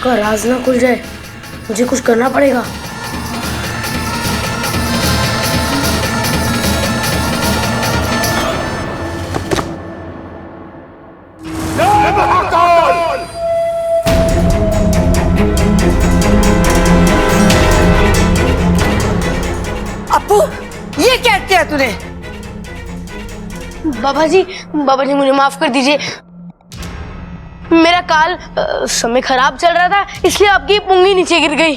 का राज ना खुल जाए, मुझे कुछ करना पड़ेगा। अप्पू, ये क्या किया तूने? बाबा जी मुझे माफ कर दीजिए। मेरा काल समय खराब चल रहा था, इसलिए आपकी पुंगी नीचे गिर गई।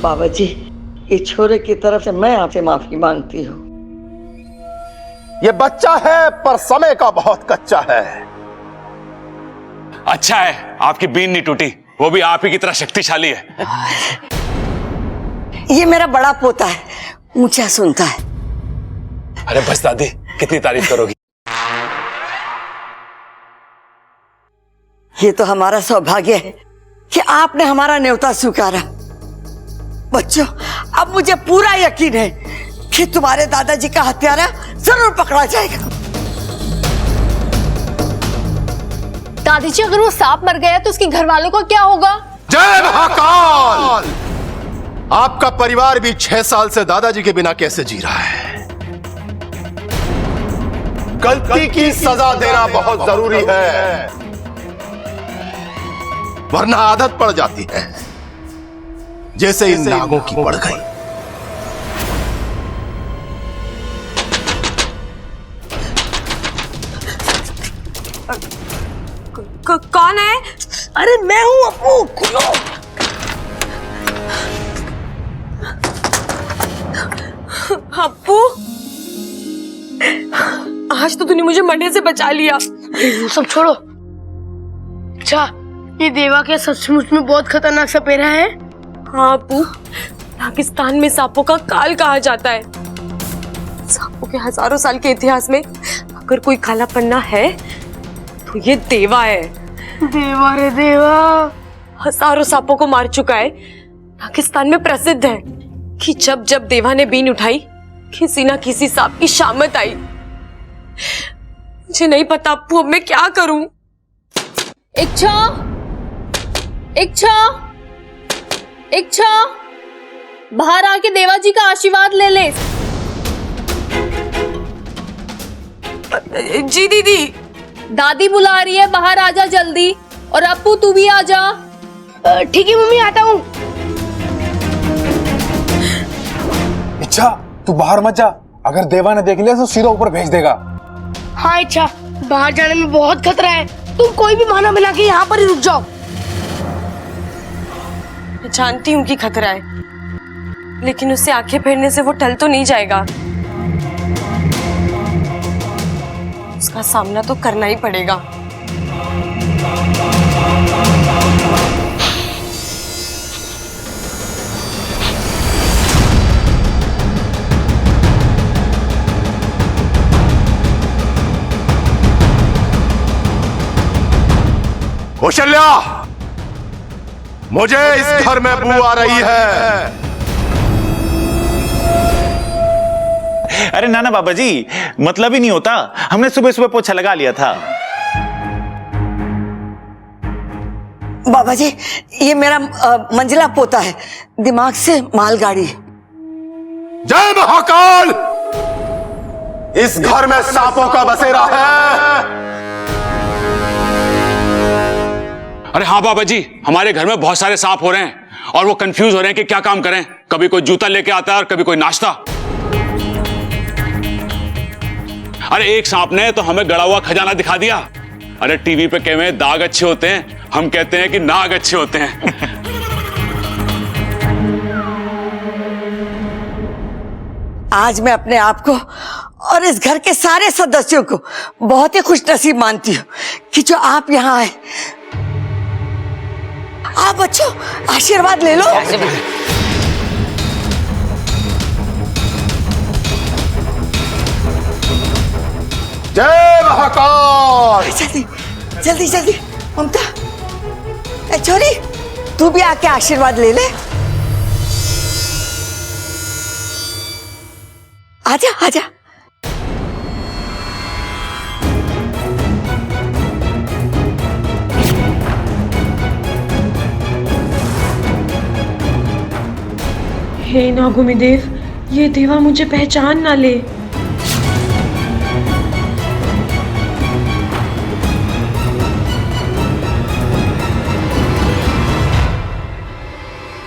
बाबा जी, ये छोरे की तरफ से मैं आपसे माफी मांगती हूँ। ये बच्चा है पर समय का बहुत कच्चा है। अच्छा है आपकी बीन नहीं टूटी, वो भी आप ही की तरह शक्तिशाली है। ये मेरा बड़ा पोता है, ऊंचा सुनता है। अरे बस दादी, कितनी तारीफ करोगी। ये तो हमारा सौभाग्य है कि आपने हमारा न्योता स्वीकारा। बच्चों, अब मुझे पूरा यकीन है कि तुम्हारे दादाजी का हत्यारा जरूर पकड़ा जाएगा। दादी जी, अगर वो सांप मर गया तो उसके घर वालों का क्या होगा? जय महाकाल! आपका परिवार भी 6 साल से दादाजी के बिना कैसे जी रहा है। गलती की सजा देना बहुत जरूरी है, वरना आदत पड़ जाती है, जैसे इन नागों की पड़ गई। कौन है? अरे मैं हूं अप्पू, खुलो। अप्पू, आज तो तूने मुझे मरने से बचा लिया। वो सब छोड़ो। अच्छा, ये देवा क्या सचमुच में बहुत खतरनाक सपेरा है? हाँ अप्पू, पाकिस्तान में सांपों का काल कहा जाता है। सांपों के हजारों साल के इतिहास में अगर कोई काला पन्ना है तो ये देवा है। देवा रे देवा, हजारों सांपों को मार चुका है। पाकिस्तान में प्रसिद्ध है कि जब जब देवा ने बीन उठाई, किसी ना किसी सांप की शामत आई। मुझे नहीं पता अप्पू, अब मैं क्या करूं? इच्छा, बाहर आके देवा जी का आशीर्वाद ले ले। जी दीदी। दादी बुला रही है, बाहर आजा जल्दी। और अप्पू तू भी आजा। ठीक है मम्मी, आता हूँ। इच्छा, तू बाहर मत जा, अगर देवा ने देख लिया तो सीधा ऊपर भेज देगा। हाँ इच्छा, बाहर जाने में बहुत खतरा है, तुम कोई भी बहाना बना के यहाँ पर ही रुक जाओ। मैं जानती हूँ कि खतरा है, लेकिन उससे आंखें फेरने से वो टल तो नहीं जाएगा। उसका सामना तो करना ही पड़ेगा। कौशल्या, मुझे इस घर में बू आ रही है। अरे ना बाबा जी, मतलब ही नहीं होता, हमने सुबह सुबह पोछा लगा लिया था। बाबा जी, ये मेरा मंजिला पोता है, दिमाग से मालगाड़ी। जय महाकाल! इस घर में सांपों का बसेरा है। अरे हाँ बाबा जी, हमारे घर में बहुत सारे सांप हो रहे हैं और वो कंफ्यूज हो रहे हैं कि क्या काम करें। कभी कोई जूता लेके आता है और कभी कोई नाश्ता। अरे एक सांप ने तो हमें गड़ा हुआ खजाना दिखा दिया। अरे टीवी पे कहते हैं दाग अच्छे होते हैं, हम कहते हैं कि नाग अच्छे होते हैं। आज मैं अपने आप को और इस घर के सारे सदस्यों को बहुत ही खुशनसीब मानती हूँ कि जो आप यहाँ आए। आप बच्चों आशीर्वाद ले लो। जय महाकाल! जल्दी जल्दी जल्दी, ममता, ए छोरी, तू भी आके आशीर्वाद ले ले। आजा आजा। हे नागुमी देव, ये देवा मुझे पहचान ना ले।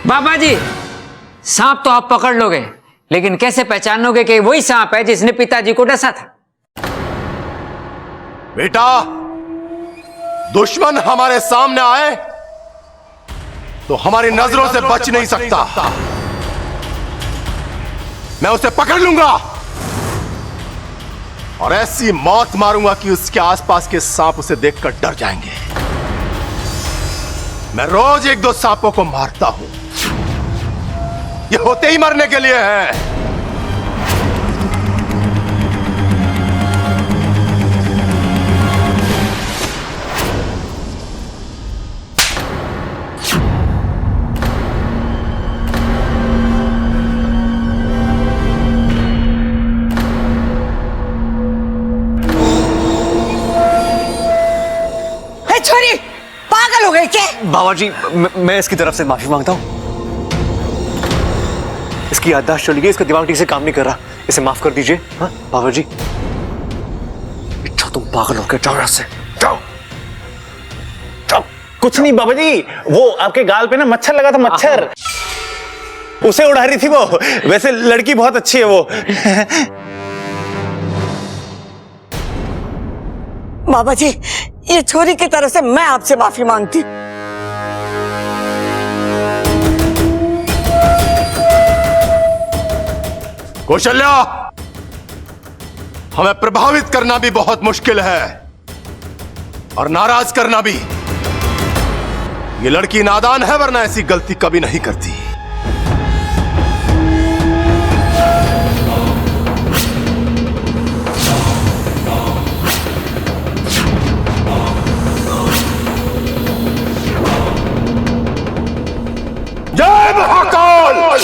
बाबा जी, सांप तो आप पकड़ लोगे, लेकिन कैसे पहचानोगे कि वही सांप है जिसने पिताजी को डसा था? बेटा, दुश्मन हमारे सामने आए तो हमारी नजरों से बच नहीं सकता। मैं उसे पकड़ लूंगा और ऐसी मौत मारूंगा कि उसके आसपास के सांप उसे देखकर डर जाएंगे। मैं रोज 1-2 सांपों को मारता हूं, ये होते ही मरने के लिए है। छोरी पागल हो गई क्या? बाबा जी, मैं इसकी तरफ से माफी मांगता हूँ। इसकी याददाश्त चली गई, इसका दिमाग ठीक से काम नहीं कर रहा, इसे माफ कर दीजिए। हाँ बाबा जी। अच्छा तुम पागल हो गए, जाओ यहाँ से, जाओ जाओ। कुछ नहीं बाबा जी, वो आपके गाल पे ना मच्छर लगा था, मच्छर उसे उड़ा रही थी वो। वैसे लड़की बहुत अच्छी है वो। बाबा जी, ये छोरी की तरफ से मैं आपसे माफी मांगती। कौशल्या, हमें प्रभावित करना भी बहुत मुश्किल है और नाराज करना भी। ये लड़की नादान है, वरना ऐसी गलती कभी नहीं करती। जय महाकाल!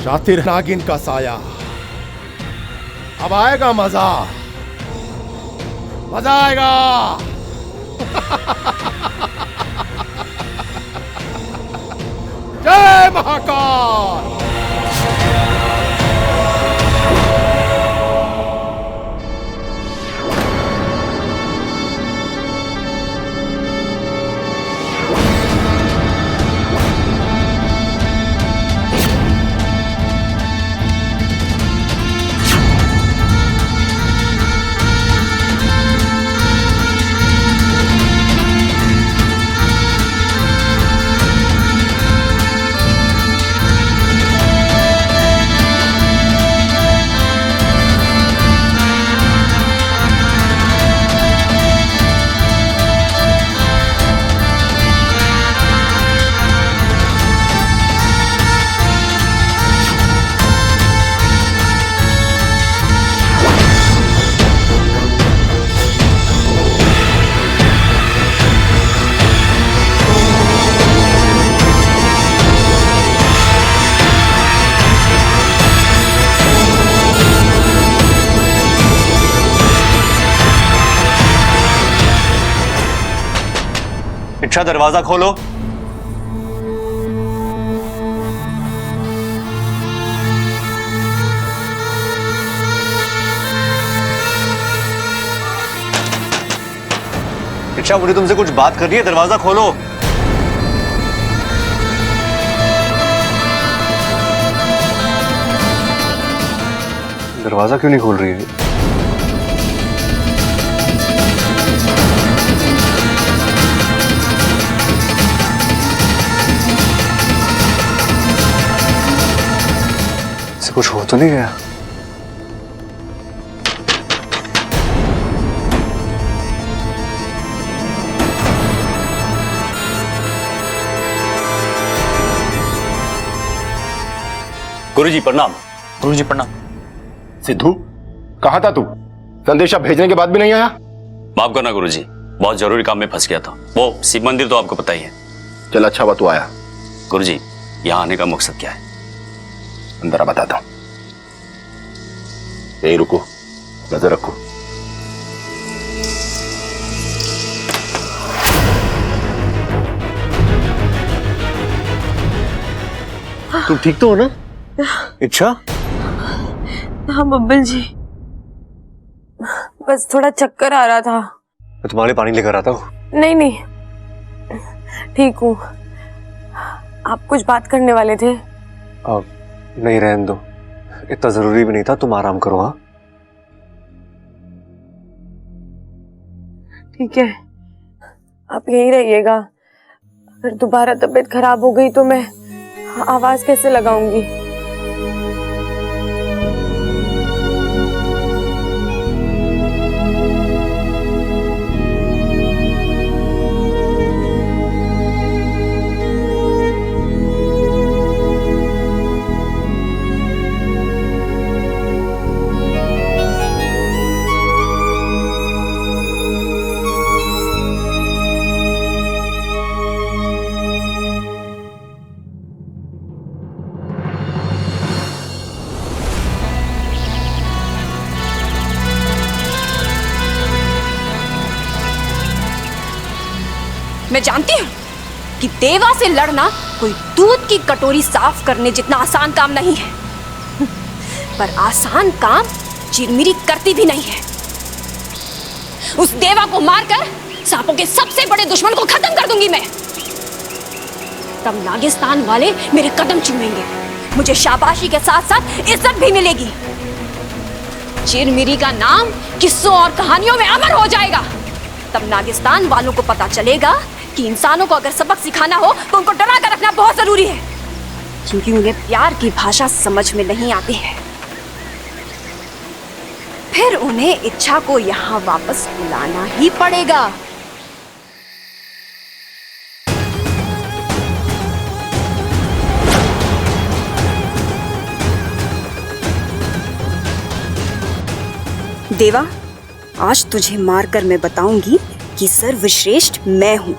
शातिर नागिन का साया, अब आएगा मजा, मजा आएगा। जय महाकाल! इच्छा, दरवाजा खोलो। इच्छा, मुझे तुमसे कुछ बात करनी है, दरवाजा खोलो। दरवाजा क्यों नहीं खोल रही है? कुछ हो तो नहीं गया? गुरुजी प्रणाम। गुरुजी प्रणाम। सिद्धू, कहाँ था तू? संदेशा भेजने के बाद भी नहीं आया? माफ करना गुरुजी, बहुत जरूरी काम में फंस गया था। वो शिव मंदिर तो आपको पता ही है। चल अच्छा हुआ तू आया। गुरुजी, यहाँ आने का मकसद क्या है? अंदर आ, बताता हूं। यही रुको, नजर रखो। तुम ठीक तो हो ना? इच्छा? हाँ बब्बल जी, बस थोड़ा चक्कर आ रहा था। मैं तुम्हारे लिए पानी लेकर आता हूँ। नहीं नहीं, ठीक हूँ। आप कुछ बात करने वाले थे? नहीं, रहने दो, इतना जरूरी भी नहीं था। तुम आराम करो। हाँ ठीक है, आप यहीं रहिएगा। अगर दोबारा तबीयत खराब हो गई तो मैं आवाज कैसे लगाऊंगी? मैं जानती हूँ कि देवा से लड़ना कोई दूध की कटोरी साफ करने जितना आसान काम नहीं है, पर आसान काम चिरमिरी करती भी नहीं है। उस देवा को मारकर सांपों के सबसे बड़े दुश्मन को खत्म कर दूंगी मैं। तब नागिस्तान वाले मेरे कदम चूमेंगे, मुझे शाबाशी के साथ साथ इज्जत भी मिलेगी। चिरमिरी का नाम किस्सों और कहानियों में अमर हो जाएगा। तब नागिस्तान वालों को पता चलेगा कि इंसानों को अगर सबक सिखाना हो तो उनको डरा कर रखना बहुत जरूरी है, क्योंकि उन्हें प्यार की भाषा समझ में नहीं आती है। फिर उन्हें इच्छा को यहाँ वापस बुलाना ही पड़ेगा। देवा, आज तुझे मारकर मैं बताऊंगी कि सर्वश्रेष्ठ मैं हूं।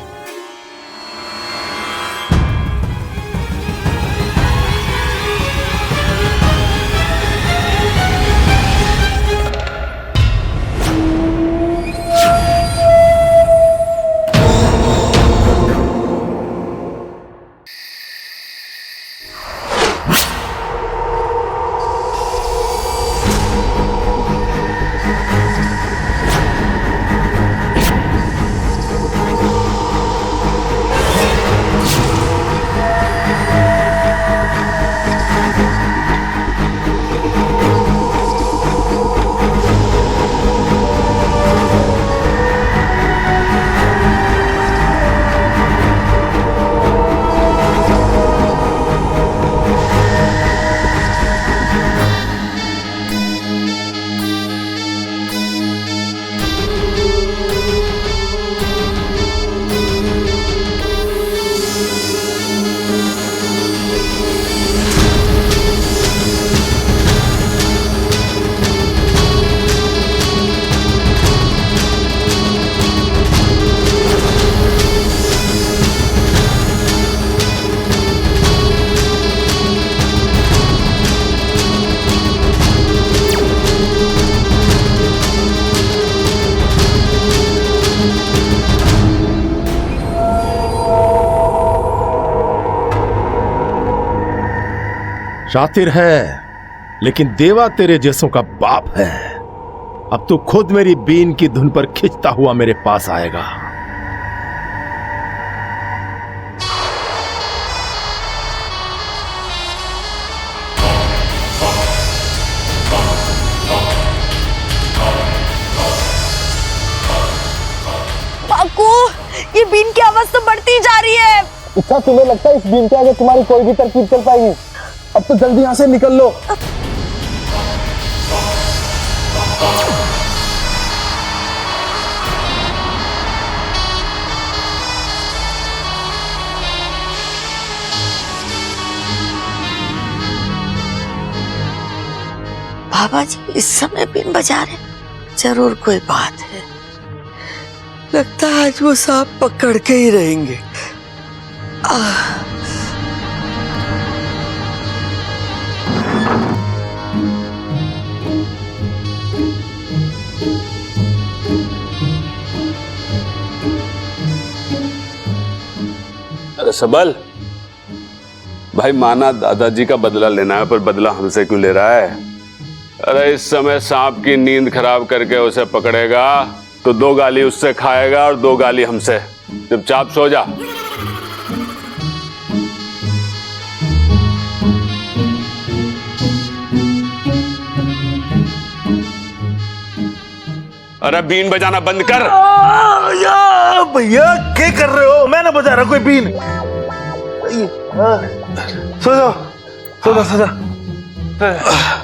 शातिर है, लेकिन देवा तेरे जैसों का बाप है। अब तू खुद मेरी बीन की धुन पर खिंचता हुआ मेरे पास आएगा। पाकू, ये बीन की आवाज तो बढ़ती जा रही है। इच्छा, तुम्हें लगता है इस बीन के आगे तुम्हारी कोई भी तरकीब चल पाएगी? अब तो जल्दी यहाँ से निकल लो। बाबा जी इस समय बीन बजा रहे, जरूर कोई बात है। लगता है आज वो सांप पकड़ के ही रहेंगे। सबल, भाई माना दादाजी का बदला लेना है, पर बदला हमसे क्यों ले रहा है? अरे इस समय सांप की नींद खराब करके उसे पकड़ेगा तो 2 गाली उससे खाएगा और 2 गाली हमसे। चुपचाप सो जा। अरे बीन बजाना बंद कर। या भैया क्या कर रहे हो? मैं ना बजा रहा कोई बीन। सो जाओ, सो जाओ, सो जाओ।